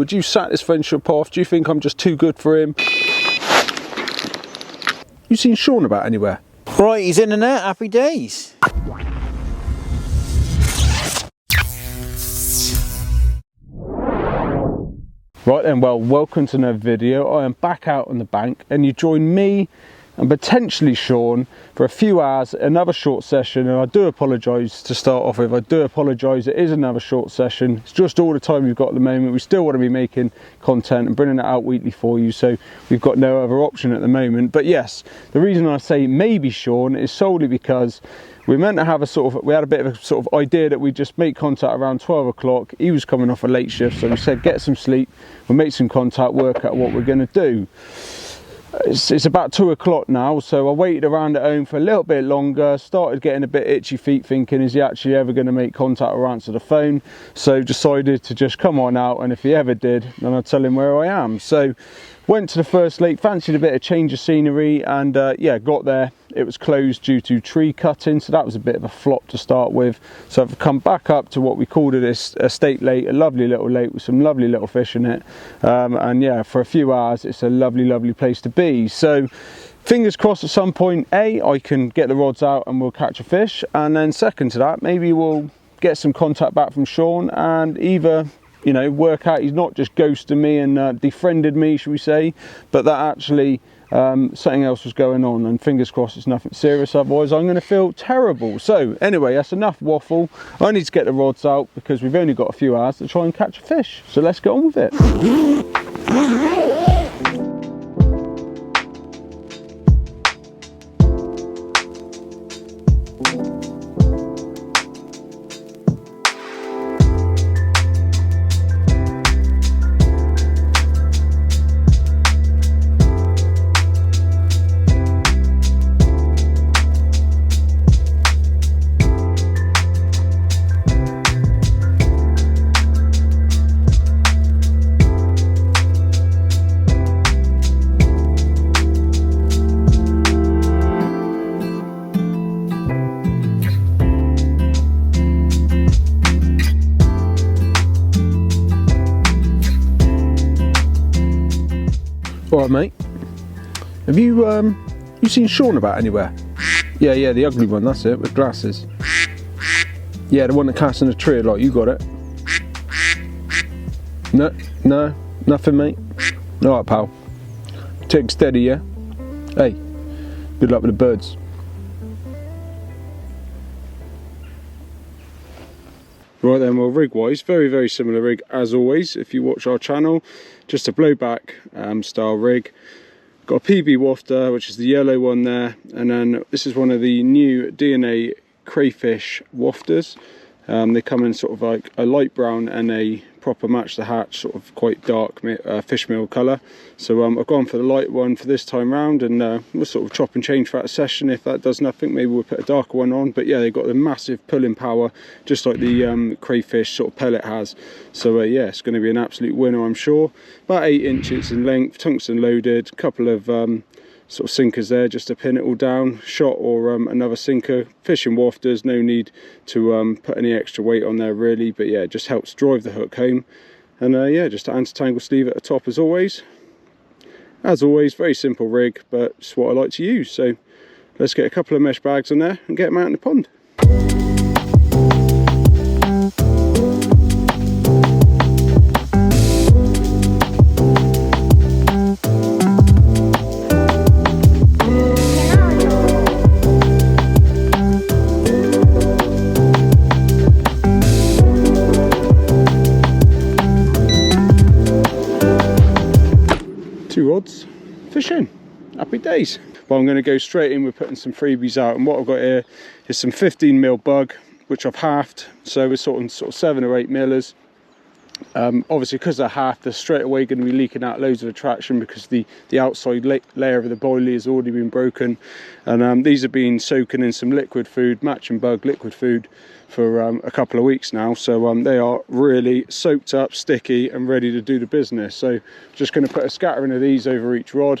Would you sack this friendship off? Do you think I'm just too good for him? You seen Shaun about anywhere? Right, he's in and out, happy days. Right then, well, welcome to another video. I am back out on the bank and you join me and potentially Shaun for a few hours, another short session. And I do apologise to start off with. I do apologise, it is another short session. It's just all the time we've got at the moment. We still want to be making content and bringing it out weekly for you, so we've got no other option at the moment. But yes, the reason I say maybe Shaun is solely because we meant to have we had a bit of a sort of idea that we'd just make contact around 12 o'clock. He was coming off a late shift, so we said get some sleep, we'll make some contact, work out what we're going to do. It's about 2 o'clock now, so I waited around at home for a little bit longer, started getting a bit itchy feet thinking, is he actually ever going to make contact or answer the phone? So decided to just come on out, and if he ever did, then I'd tell him where I am. So went to the first lake, fancied a bit of change of scenery, and yeah, got there. It was closed due to tree cutting, so that was a bit of a flop to start with. So I've come back up to what we called it a state lake, a lovely little lake with some lovely little fish in it. And yeah, for a few hours, it's a lovely, lovely place to be. So fingers crossed at some point, I can get the rods out and we'll catch a fish. And then second to that, maybe we'll get some contact back from Shaun and either, you know, work out he's not just ghosted me and defriended me, should we say, but that actually something else was going on, and fingers crossed it's nothing serious, otherwise I'm going to feel terrible. So anyway, that's enough waffle. I need to get the rods out because we've only got a few hours to try and catch a fish, so let's get on with it. All right, mate. Have you seen Shaun about anywhere? Yeah, the ugly one. That's it, with glasses. Yeah, the one that casts in the tree a lot. You got it. No, nothing, mate. All right, pal. Take it steady, yeah. Hey, good luck with the birds. Right then, well, rig wise, very, very similar rig as always. If you watch our channel, just a blowback style rig. Got a PB wafter, which is the yellow one there, and then this is one of the new DNA crayfish wafters. They come in sort of like a light brown and a proper match the hatch, sort of quite dark fish meal colour. So I've gone for the light one for this time round, and we'll sort of chop and change throughout the session. If that does nothing, maybe we'll put a darker one on. But yeah, they've got the massive pulling power, just like the crayfish sort of pellet has. So yeah, it's going to be an absolute winner, I'm sure. About 8 inches in length, tungsten loaded, couple of sort of sinkers there just to pin it all down, shot or another sinker. Fishing wafters, no need to put any extra weight on there really, but yeah, it just helps drive the hook home. And yeah, just an anti-tangle sleeve at the top as always. As always, very simple rig, but it's what I like to use. So let's get a couple of mesh bags on there and get them out in the pond. Rods, fishing, happy days. Well, I'm going to go straight in with putting some freebies out, and what I've got here is some 15mm bug, which I've halved, so we're sort of 7 or 8 millers. Obviously because they're half, they're straight away going to be leaking out loads of attraction because the outside layer of the boilie has already been broken, and these have been soaking in some liquid food, matching bug liquid food, for a couple of weeks now. So they are really soaked up, sticky and ready to do the business. So just going to put a scattering of these over each rod.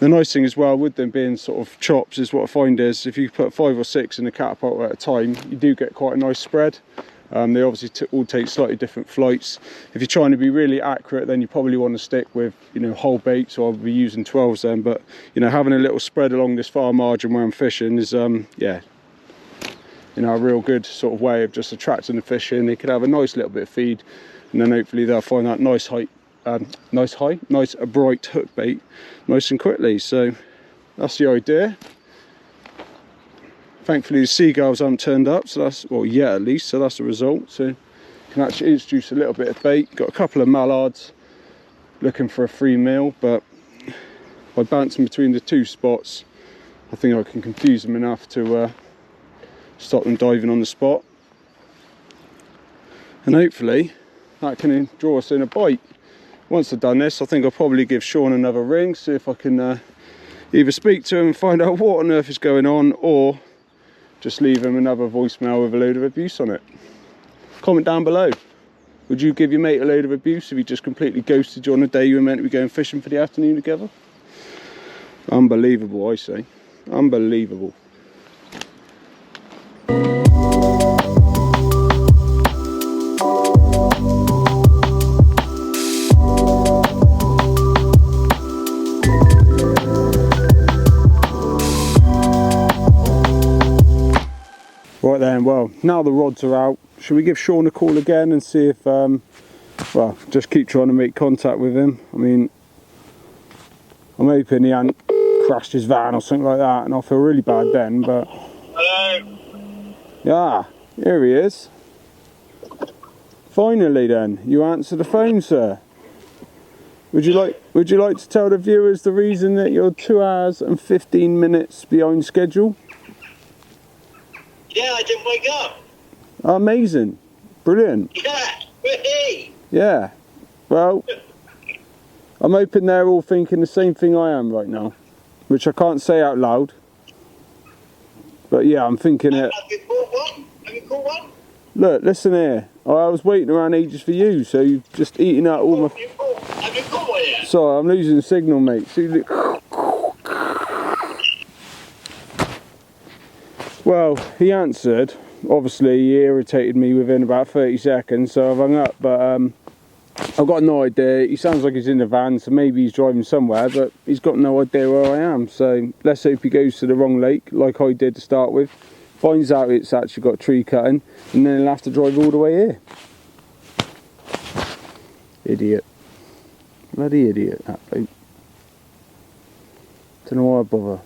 The nice thing as well with them being sort of chops is what I find is if you put 5 or 6 in a catapult at a time, you do get quite a nice spread. They obviously all take slightly different flights. If you're trying to be really accurate, then you probably want to stick with, you know, whole bait, so I'll be using 12s then. But, you know, having a little spread along this far margin where I'm fishing is, yeah, you know, a real good sort of way of just attracting the fish in. They could have a nice little bit of feed, and then hopefully they'll find that nice bright hook bait nice and quickly. So that's the idea. Thankfully the seagulls haven't turned up, so that's, well, yeah, at least, so that's the result. So you can actually introduce a little bit of bait. Got a couple of mallards looking for a free meal, but by bouncing between the two spots, I think I can confuse them enough to stop them diving on the spot, and hopefully that can draw us in a bite. Once I've done this, I think I'll probably give Shaun another ring, see if I can either speak to him and find out what on earth is going on, or just leave him another voicemail with a load of abuse on it. Comment down below. Would you give your mate a load of abuse if he just completely ghosted you on a day you were meant to be going fishing for the afternoon together? Unbelievable, I say. Unbelievable. Right then, well, now the rods are out, should we give Shaun a call again and see if, well, just keep trying to make contact with him. I mean, I'm hoping he hadn't crashed his van or something like that, and I'll feel really bad then, but... Hello? Yeah, here he is. Finally then, you answer the phone, sir. Would you like to tell the viewers the reason that you're 2 hours and 15 minutes behind schedule? Yeah, I didn't wake up. Amazing. Brilliant. Yeah, hey. Yeah. Well, I'm hoping they're all thinking the same thing I am right now, which I can't say out loud. But yeah, I'm thinking it. Have you caught one? Have you caught one? Look, listen here. I was waiting around ages for you, so you've just eaten out all my... Have you caught one yet? Sorry, I'm losing signal, mate. See, look. Well, he answered. Obviously, he irritated me within about 30 seconds, so I've hung up. But I've got no idea. He sounds like he's in the van, so maybe he's driving somewhere, but he's got no idea where I am. So let's hope he goes to the wrong lake, like I did to start with. Finds out it's actually got tree cutting, and then he'll have to drive all the way here. Idiot. Bloody idiot, that bloke. Don't know why I bother.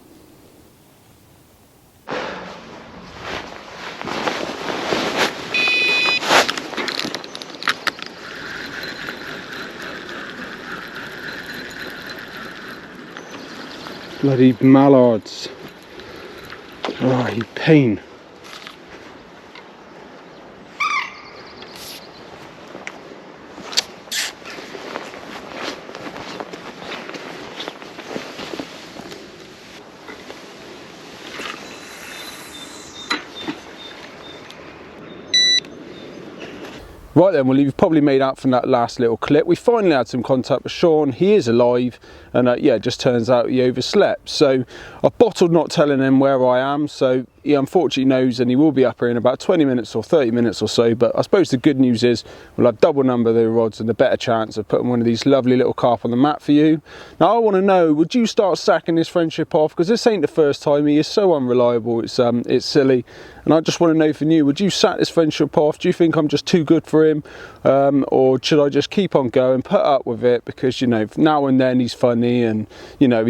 Bloody mallards. Oh, you pain. Right then, well, you've probably made out from that last little clip. We finally had some contact with Shaun. He is alive, and yeah, it just turns out he overslept. So I've bottled not telling him where I am, so he unfortunately knows, and he will be up here in about 20 minutes or 30 minutes or so. But I suppose the good news is we'll have double number of the rods and a better chance of putting one of these lovely little carp on the mat for you. Now I want to know, would you start sacking this friendship off? Because this ain't the first time. He is so unreliable, it's silly. And I just want to know from you, would you sack this friendship off? Do you think I'm just too good for him? Or should I just keep on going, put up with it? Because, you know, now and then he's funny, and, you know,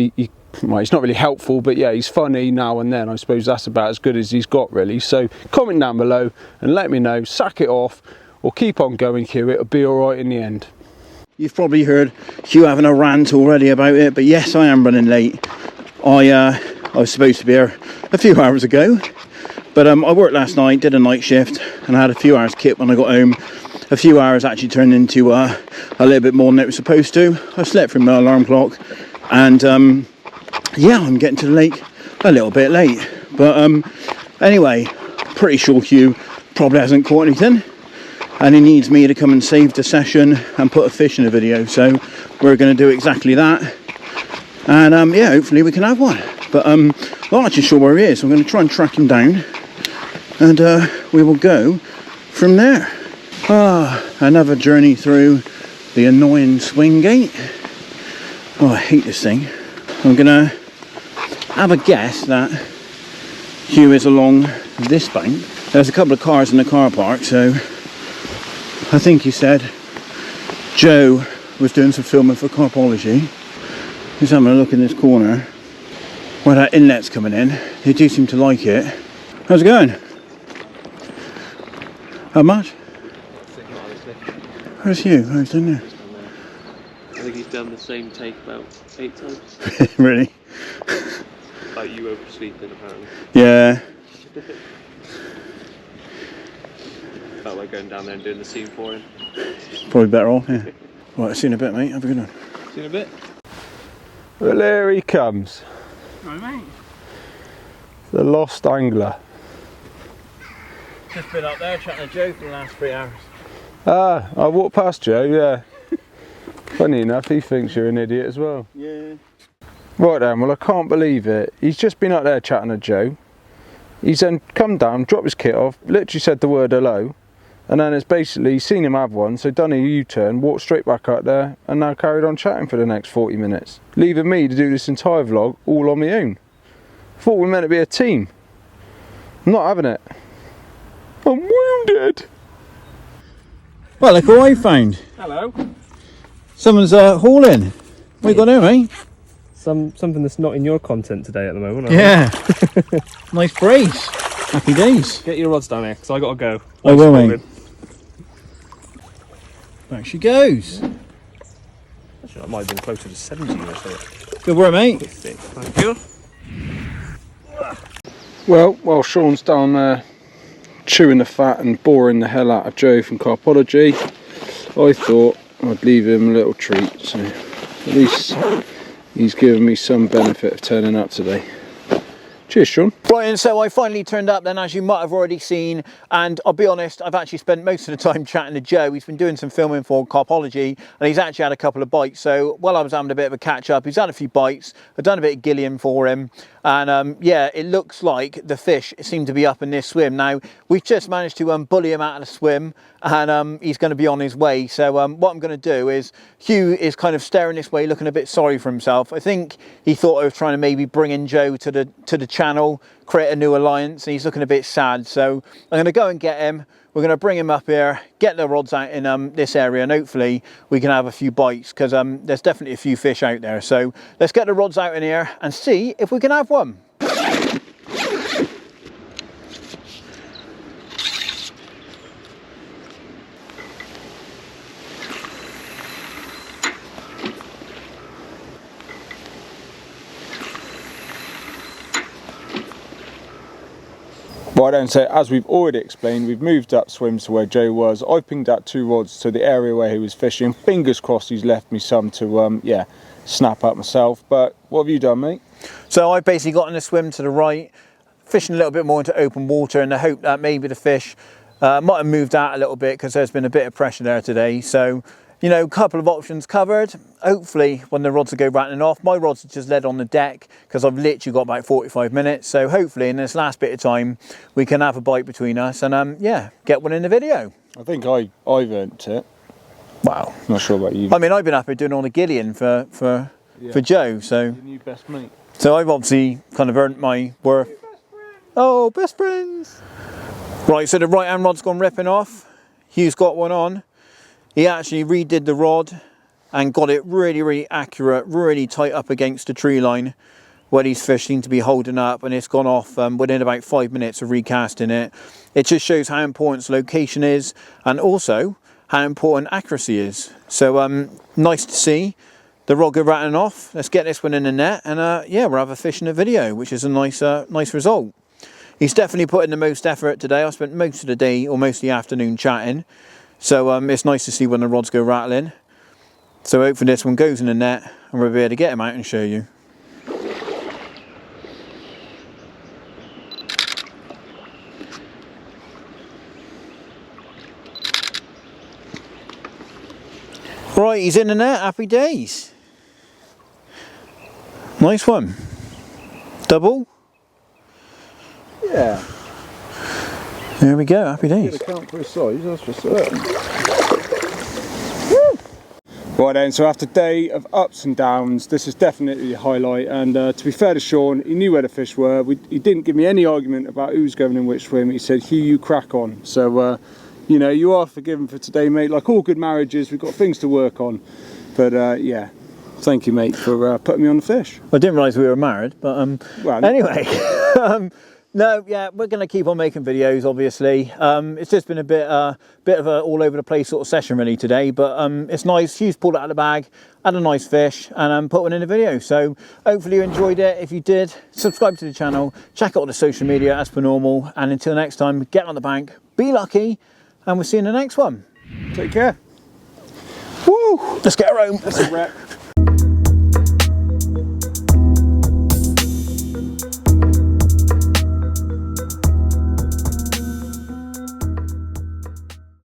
well, he's not really helpful, but yeah, he's funny now and then. I suppose that's about as good as he's got, really. So comment down below and let me know, sack it off or keep on going, Hugh. It'll be all right in the end. You've probably heard Hugh having a rant already about it, but yes, I am running late. I was supposed to be here a few hours ago, but I worked last night, did a night shift, and I had a few hours kit when I got home. A few hours actually turned into a little bit more than it was supposed to. I slept through my alarm clock, and yeah, I'm getting to the lake a little bit late. But anyway, pretty sure Hugh probably hasn't caught anything, and he needs me to come and save the session and put a fish in the video. So we're going to do exactly that, and yeah, hopefully we can have one. But I'm not actually sure where he is. I'm going to try and track him down, and we will go from there. Another journey through the annoying swing gate. Oh, I hate this thing. I'm gonna have a guess that Hugh is along this bank. There's a couple of cars in the car park, so I think he said Joe was doing some filming for Carpology. He's having a look in this corner where that inlet's coming in. They do seem to like it. How's it going? How much? Where's Hugh? Oh, he's in there. I think he's done the same take about 8 times. Really? Like you oversleeping apparently. Yeah. Felt like going down there and doing the scene for him. Probably better off, yeah. Right, see you in a bit, mate. Have a good one. See you in a bit. Well, there he comes. Right, mate. The lost angler. Just been up there chatting to Joe for the last 3 hours. Ah, I walked past Joe, yeah. Funny enough, he thinks you're an idiot as well. Yeah. Right then, well I can't believe it. He's just been up there chatting to Joe. He's then come down, dropped his kit off, literally said the word hello, and then it's basically seen him have one, so done a U-turn, walked straight back up there, and now carried on chatting for the next 40 minutes. Leaving me to do this entire vlog all on my own. Thought we were meant to be a team. I'm not having it. I'm wounded. Well, look what I found. Hello. Someone's hauling. What you got there, mate? Something that's not in your content today at the moment. I Yeah. Nice brace. Happy days. think. Get your rods down here, because I got to go. I will, mate. Back she goes. Actually, I might have been closer to 17 or so. Good work, mate. Thank you. Well, while Sean's down there chewing the fat and boring the hell out of Joe from Carpology, I thought I'd leave him a little treat, so at least he's given me some benefit of turning up today. Cheers, Sean. Right, and so I finally turned up then, as you might have already seen, and I'll be honest, I've actually spent most of the time chatting to Joe. He's been doing some filming for Carpology, and he's actually had a couple of bites, so while I was having a bit of a catch up, he's had a few bites. I've done a bit of gillian for him, and yeah, it looks like the fish seem to be up in this swim. Now, we've just managed to bully him out of the swim, and he's going to be on his way. So what I'm going to do is, Hugh is kind of staring this way, looking a bit sorry for himself. I think he thought I was trying to maybe bring in Joe to the channel, create a new alliance, and he's looking a bit sad. So I'm going to go and get him. We're going to bring him up here, get the rods out in this area, and hopefully we can have a few bites, because there's definitely a few fish out there. So let's get the rods out in here and see if we can have one. Right then, so as we've already explained, we've moved up swims to where Joe was. I've pinged out 2 rods to the area where he was fishing. Fingers crossed he's left me some to, yeah, snap up myself. But what have you done, mate? So I've basically got in a swim to the right, fishing a little bit more into open water in the hope that maybe the fish might have moved out a little bit, because there's been a bit of pressure there today. So, you know, a couple of options covered. Hopefully when the rods will go rattling off, my rods are just led on the deck because I've literally got about 45 minutes. So hopefully in this last bit of time, we can have a bite between us and yeah, get one in the video. I think I've earned it. Wow. Not sure about you. I mean, I've been up here doing all the gillian for Joe, so. Your new best mate. So I've obviously kind of earned my worth. Oh, best friends. Right, so the right hand rod's gone ripping off. Hugh's got one on. He actually redid the rod and got it really, really accurate, really tight up against the tree line where these fish seem to be holding up, and it's gone off within about 5 minutes of recasting it. It just shows how important location is, and also how important accuracy is. So nice to see the rod go rattling off. Let's get this one in the net, and yeah, we'll have a fish in the video, which is a nice result. He's definitely put in the most effort today. I spent most of the day or most of the afternoon chatting. So it's nice to see when the rods go rattling. So hopefully this one goes in the net and we'll be able to get him out and show you. Right, he's in the net, happy days. Nice one. Double? Yeah. There we go, happy days. Count for his size, that's for certain. Right then, so after a day of ups and downs, this is definitely a highlight. And to be fair to Shaun, he knew where the fish were. He didn't give me any argument about who's going in which swim. He said, Hugh, you crack on. So, you know, you are forgiven for today, mate. Like all good marriages, we've got things to work on. But yeah, thank you, mate, for putting me on the fish. I didn't realise we were married, but Well, anyway. No, yeah, we're going to keep on making videos, obviously. It's just been a bit of a all over the place sort of session really today, but it's nice. Hugh's pulled it out of the bag, had a nice fish, and put one in the video. So hopefully you enjoyed it. If you did, subscribe to the channel, check out the social media as per normal, and until next time, get on the bank, be lucky, and we'll see you in the next one. Take care. Woo! Let's get her home. That's a wrap.